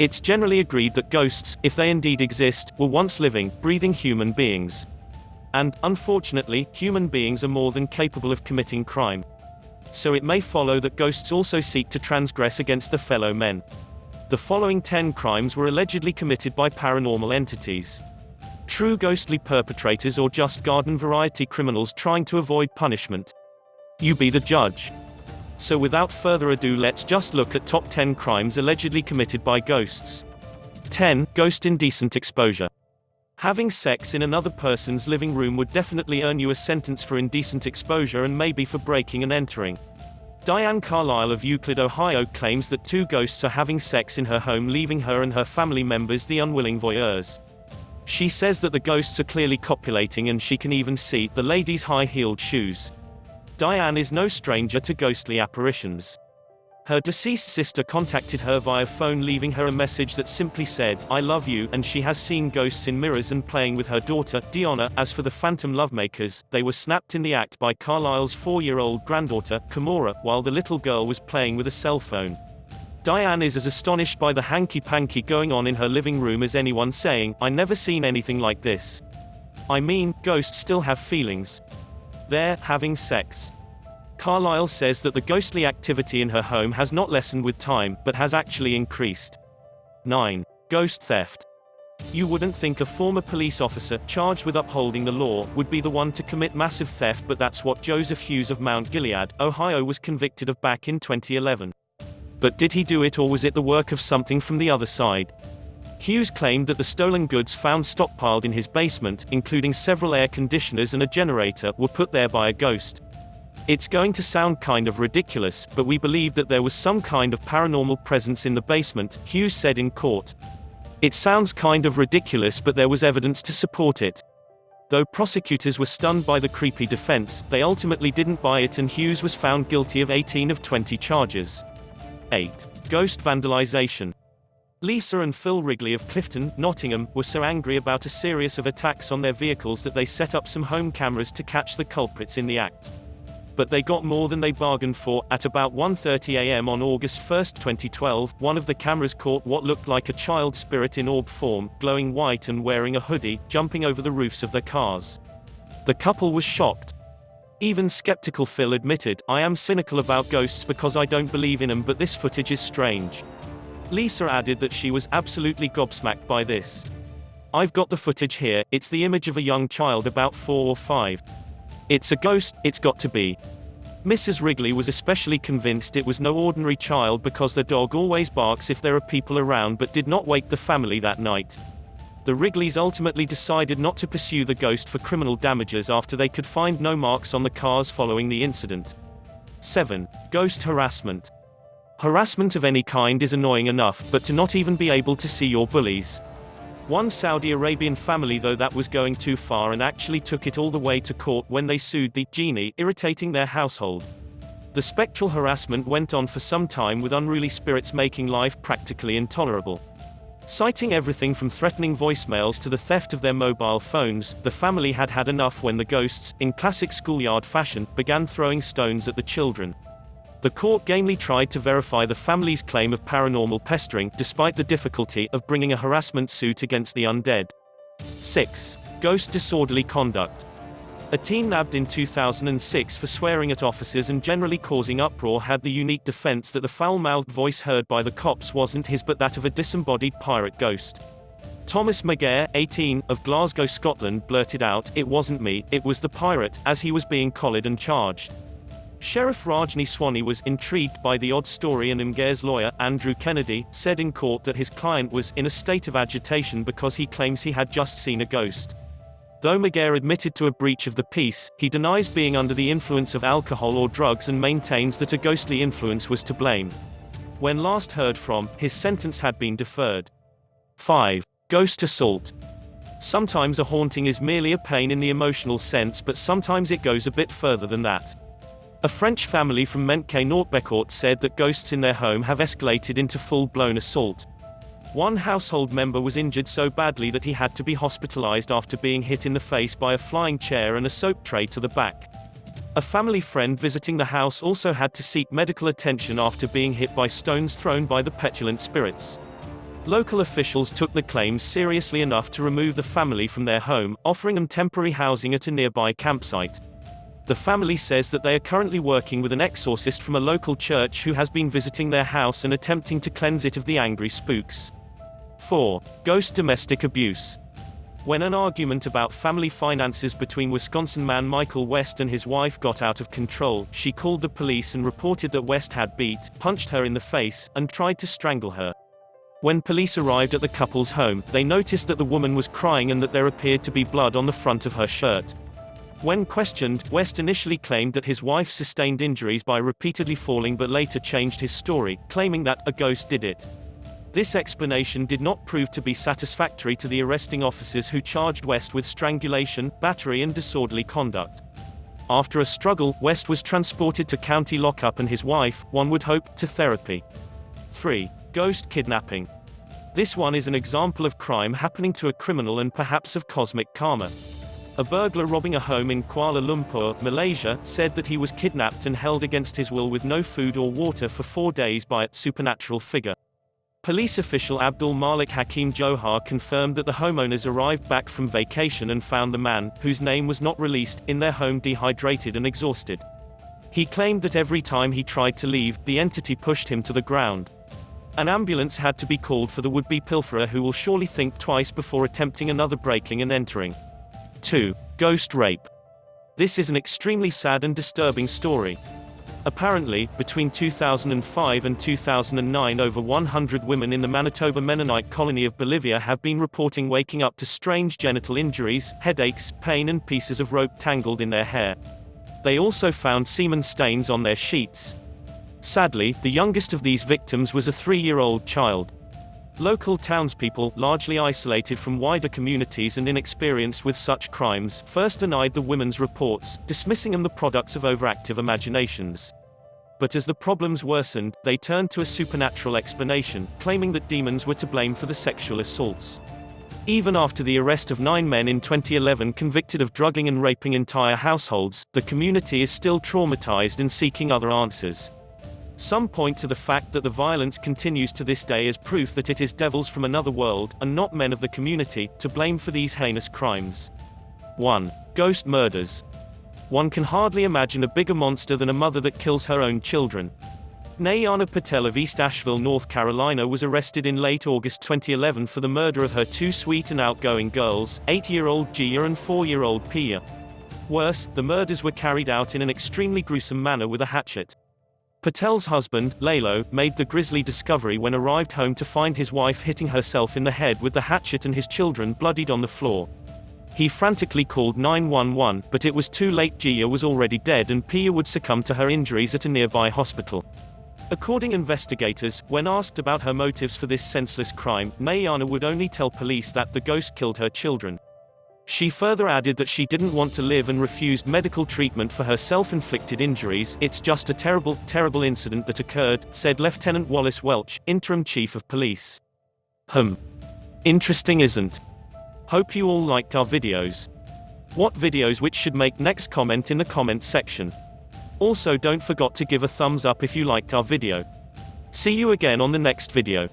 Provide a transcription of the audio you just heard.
It's generally agreed that ghosts, if they indeed exist, were once living, breathing human beings. And, unfortunately, human beings are more than capable of committing crime. So it may follow that ghosts also seek to transgress against their fellow men. The following 10 crimes were allegedly committed by paranormal entities. True ghostly perpetrators or just garden variety criminals trying to avoid punishment? You be the judge. So without further ado, let's just look at top 10 crimes allegedly committed by ghosts. 10. Ghost indecent exposure. Having sex in another person's living room would definitely earn you a sentence for indecent exposure and maybe for breaking and entering. Diane Carlisle of Euclid, Ohio claims that 2 ghosts are having sex in her home, leaving her and her family members the unwilling voyeurs. She says that the ghosts are clearly copulating and she can even see the lady's high-heeled shoes. Diane is no stranger to ghostly apparitions. Her deceased sister contacted her via phone, leaving her a message that simply said, "I love you," and she has seen ghosts in mirrors and playing with her daughter, Deanna. As for the phantom lovemakers, they were snapped in the act by Carlisle's 4-year-old granddaughter, Kimora, while the little girl was playing with a cell phone. Diane is as astonished by the hanky-panky going on in her living room as anyone, saying, "I never seen anything like this. I mean, ghosts still have feelings. They're having sex." Carlisle says that the ghostly activity in her home has not lessened with time, but has actually increased. 9. Ghost theft. You wouldn't think a former police officer, charged with upholding the law, would be the one to commit massive theft, but that's what Joseph Hughes of Mount Gilead, Ohio was convicted of back in 2011. But did he do it, or was it the work of something from the other side? Hughes claimed that the stolen goods found stockpiled in his basement, including several air conditioners and a generator, were put there by a ghost. It's going to sound kind of ridiculous, but we believe that there was some kind of paranormal presence in the basement, Hughes said in court. It sounds kind of ridiculous, but there was evidence to support it. Though prosecutors were stunned by the creepy defense, they ultimately didn't buy it and Hughes was found guilty of 18 of 20 charges. 8. Ghost vandalization. Lisa and Phil Wrigley of Clifton, Nottingham, were so angry about a series of attacks on their vehicles that they set up some home cameras to catch the culprits in the act. But they got more than they bargained for. At about 1:30 a.m. on August 1, 2012, one of the cameras caught what looked like a child spirit in orb form, glowing white and wearing a hoodie, jumping over the roofs of their cars. The couple was shocked. Even skeptical Phil admitted, "I am cynical about ghosts because I don't believe in them, but this footage is strange." Lisa added that she was absolutely gobsmacked by this. "I've got the footage here, it's the image of a young child about 4 or 5. It's a ghost, it's got to be." Mrs. Wrigley was especially convinced it was no ordinary child because their dog always barks if there are people around, but did not wake the family that night. The Wrigleys ultimately decided not to pursue the ghost for criminal damages after they could find no marks on the cars following the incident. 7. Ghost harassment. Harassment of any kind is annoying enough, but to not even be able to see your bullies. One Saudi Arabian family, though, that was going too far and actually took it all the way to court when they sued the genie, irritating their household. The spectral harassment went on for some time, with unruly spirits making life practically intolerable. Citing everything from threatening voicemails to the theft of their mobile phones, the family had had enough when the ghosts, in classic schoolyard fashion, began throwing stones at the children. The court gamely tried to verify the family's claim of paranormal pestering, despite the difficulty of bringing a harassment suit against the undead. 6. Ghost disorderly conduct. A teen nabbed in 2006 for swearing at officers and generally causing uproar had the unique defense that the foul-mouthed voice heard by the cops wasn't his but that of a disembodied pirate ghost. Thomas McGair, 18, of Glasgow, Scotland, blurted out, "It wasn't me, it was the pirate," as he was being collared and charged. Sheriff Rajni Swanee was intrigued by the odd story, and McGair's lawyer, Andrew Kennedy, said in court that his client was in a state of agitation because he claims he had just seen a ghost. Though McGair admitted to a breach of the peace, he denies being under the influence of alcohol or drugs and maintains that a ghostly influence was to blame. When last heard from, his sentence had been deferred. 5. Ghost assault. Sometimes a haunting is merely a pain in the emotional sense, but sometimes it goes a bit further than that. A French family from Mentquai-Noordbecourt said that ghosts in their home have escalated into full-blown assault. One household member was injured so badly that he had to be hospitalized after being hit in the face by a flying chair and a soap tray to the back. A family friend visiting the house also had to seek medical attention after being hit by stones thrown by the petulant spirits. Local officials took the claims seriously enough to remove the family from their home, offering them temporary housing at a nearby campsite. The family says that they are currently working with an exorcist from a local church who has been visiting their house and attempting to cleanse it of the angry spooks. 4. Ghost domestic abuse. When an argument about family finances between Wisconsin man Michael West and his wife got out of control, she called the police and reported that West had beat, punched her in the face, and tried to strangle her. When police arrived at the couple's home, they noticed that the woman was crying and that there appeared to be blood on the front of her shirt. When questioned, West initially claimed that his wife sustained injuries by repeatedly falling but later changed his story, claiming that a ghost did it. This explanation did not prove to be satisfactory to the arresting officers who charged West with strangulation, battery and disorderly conduct. After a struggle, West was transported to county lockup and his wife, one would hope, to therapy. 3. Ghost kidnapping. This one is an example of crime happening to a criminal and perhaps of cosmic karma. A burglar robbing a home in Kuala Lumpur, Malaysia, said that he was kidnapped and held against his will with no food or water for 4 days by a supernatural figure. Police official Abdul Malik Hakim Johar confirmed that the homeowners arrived back from vacation and found the man, whose name was not released, in their home dehydrated and exhausted. He claimed that every time he tried to leave, the entity pushed him to the ground. An ambulance had to be called for the would-be pilferer who will surely think twice before attempting another breaking and entering. 2. Ghost rape. This is an extremely sad and disturbing story. Apparently, between 2005 and 2009 over 100 women in the Manitoba Mennonite colony of Bolivia have been reporting waking up to strange genital injuries, headaches, pain and pieces of rope tangled in their hair. They also found semen stains on their sheets. Sadly, the youngest of these victims was a 3-year-old child. Local townspeople, largely isolated from wider communities and inexperienced with such crimes, first denied the women's reports, dismissing them the products of overactive imaginations. But as the problems worsened, they turned to a supernatural explanation, claiming that demons were to blame for the sexual assaults. Even after the arrest of 9 men in 2011 convicted of drugging and raping entire households, the community is still traumatized and seeking other answers. Some point to the fact that the violence continues to this day as proof that it is devils from another world, and not men of the community, to blame for these heinous crimes. 1. Ghost murders. One can hardly imagine a bigger monster than a mother that kills her own children. Nayana Patel of East Asheville, North Carolina was arrested in late August 2011 for the murder of her 2 sweet and outgoing girls, 8-year-old Gia and 4-year-old Pia. Worse, the murders were carried out in an extremely gruesome manner with a hatchet. Patel's husband, Lalo, made the grisly discovery when arrived home to find his wife hitting herself in the head with the hatchet and his children bloodied on the floor. He frantically called 911, but it was too late. Gia was already dead and Pia would succumb to her injuries at a nearby hospital. According to investigators, when asked about her motives for this senseless crime, Nayana would only tell police that the ghost killed her children. She further added that she didn't want to live and refused medical treatment for her self-inflicted injuries. "It's just a terrible, terrible incident that occurred," said Lieutenant Wallace Welch, interim chief of police. Interesting, isn't? Hope you all liked our videos. What videos which should make next? Comment in the comments section. Also don't forget to give a thumbs up if you liked our video. See you again on the next video.